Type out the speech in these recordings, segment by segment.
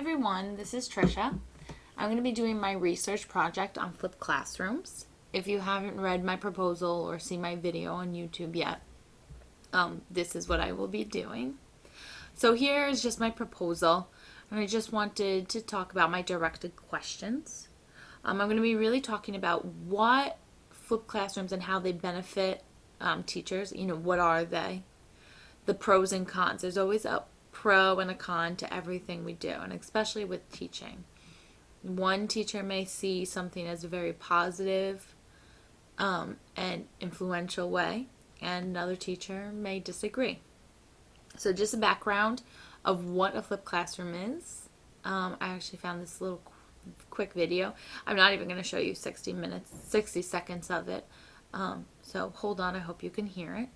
everyone, this is Trisha. I'm going to be doing my research project on flipped classrooms. If you haven't read my proposal or seen my video on YouTube yet, this is what I will be doing. So here is just my proposal, and I just wanted to talk about my directed questions. I'm going to be really talking about what flipped classrooms and how they benefit teachers. What are they? The pros and cons. There's always a pro and a con to everything we do, and especially with teaching. One teacher may see something as a very positive and influential way, and another teacher may disagree. So just a background of what a flipped classroom is. I actually found this little quick video. I'm not even going to show you 60 seconds of it. So hold on, I hope you can hear it.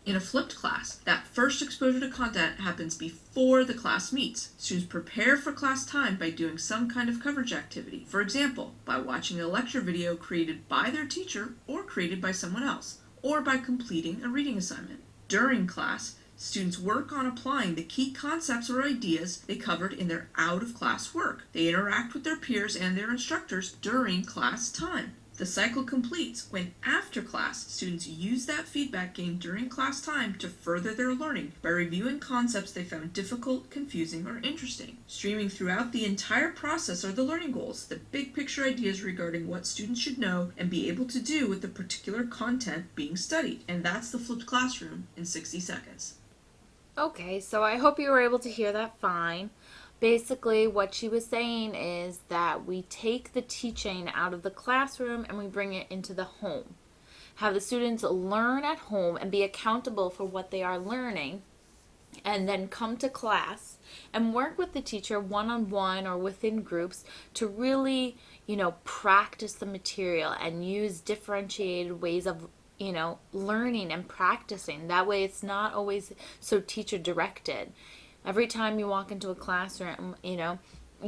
In a flipped class, that first exposure to content happens before the class meets. Students prepare for class time by doing some kind of coverage activity. For example, by watching a lecture video created by their teacher or created by someone else, or by completing a reading assignment. During class, students work on applying the key concepts or ideas they covered in their out-of-class work. They interact with their peers and their instructors during class time. The cycle completes when, after class, students use that feedback gained during class time to further their learning by reviewing concepts they found difficult, confusing, or interesting. Streaming throughout the entire process are the learning goals, the big picture ideas regarding what students should know and be able to do with the particular content being studied. And that's the flipped classroom in 60 seconds. Okay, so I hope you were able to hear that fine. Basically, what she was saying is that we take the teaching out of the classroom and we bring it into the home. Have the students learn at home and be accountable for what they are learning, and then come to class and work with the teacher one-on-one or within groups to really, practice the material and use differentiated ways of learning and practicing. That way it's not always so teacher directed. Every time you walk into a classroom, you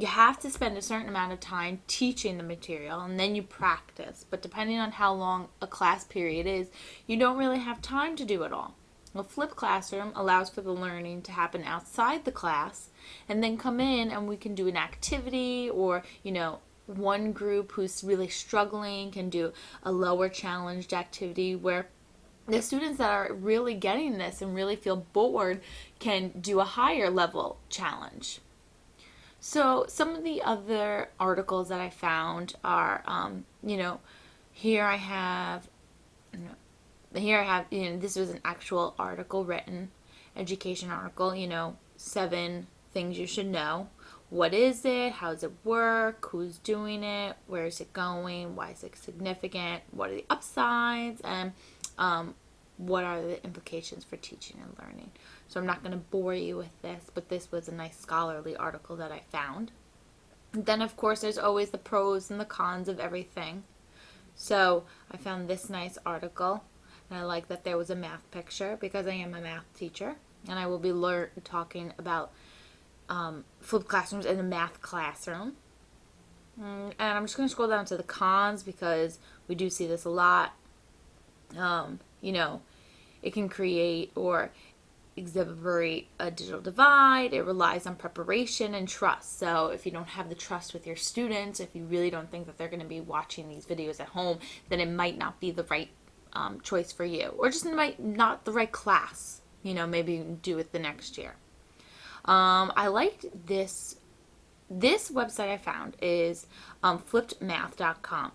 have to spend a certain amount of time teaching the material, and then you practice. But depending on how long a class period is, you don't really have time to do it all. A flipped classroom allows for the learning to happen outside the class, and then come in and we can do an activity, or, one group who's really struggling can do a lower challenged activity where the students that are really getting this and really feel bored can do a higher level challenge. So some of the other articles that I found are, here I have, this was an actual article written, education article, 7 things you should know. What is it? How does it work? Who's doing it? Where is it going? Why is it significant? What are the upsides? And what are the implications for teaching and learning? So I'm not going to bore you with this, but this was a nice scholarly article that I found. And then, of course, there's always the pros and the cons of everything. So I found this nice article, and I like that there was a math picture because I am a math teacher, and I will be talking about flipped classrooms in a math classroom. And I'm just going to scroll down to the cons because we do see this a lot. It can create or exacerbate a digital divide. It relies on preparation and trust. So if you don't have the trust with your students, if you really don't think that they're going to be watching these videos at home, then it might not be the right choice for you, or just might not the right class. Maybe you can do it the next year. I liked this website I found is flippedmath.com.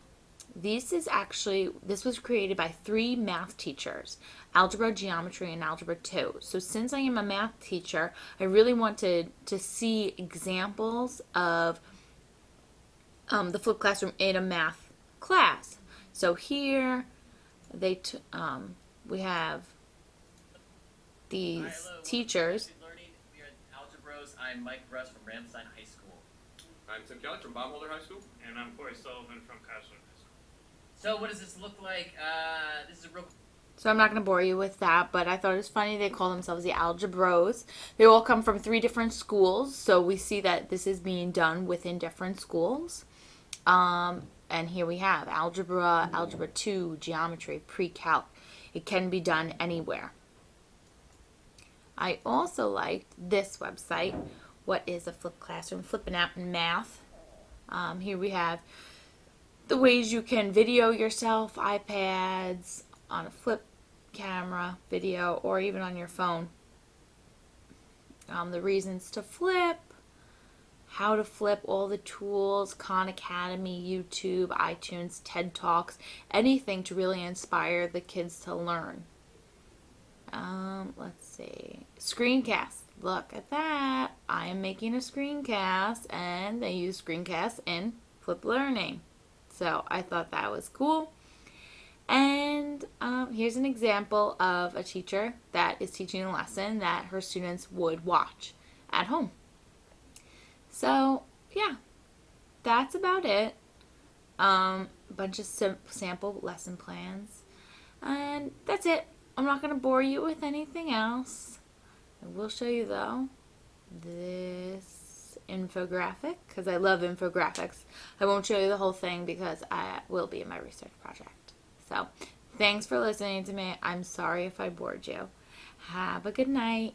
This was created by 3 math teachers, algebra, geometry, and algebra 2. So since I am a math teacher, I really wanted to see examples of the flipped classroom in a math class. So here we have these teachers. I'm Mike Russ from Ramstein High School. I'm Tim Kelly from Baumholder High School. And I'm Corey Sullivan from Cashland High School. So what does this look like? This is a real... So I'm not going to bore you with that, but I thought it was funny they call themselves the Algebros. They all come from 3 different schools, so we see that this is being done within different schools. And here we have algebra, algebra 2, geometry, pre-calc. It can be done anywhere. I also liked this website, what is a flipped classroom, flipping out in math. Here we have the ways you can video yourself, iPads, on a flip camera, video, or even on your phone. The reasons to flip, how to flip, all the tools, Khan Academy, YouTube, iTunes, TED Talks, anything to really inspire the kids to learn. Let's see. Screencast. Look at that. I am making a screencast, and they use screencast in flip learning. So I thought that was cool. And here's an example of a teacher that is teaching a lesson that her students would watch at home. So, yeah, that's about it. Bunch of sample lesson plans. And that's it. I'm not going to bore you with anything else. I will show you, though, this infographic, because I love infographics. I won't show you the whole thing because I will be in my research project. So, thanks for listening to me. I'm sorry if I bored you. Have a good night.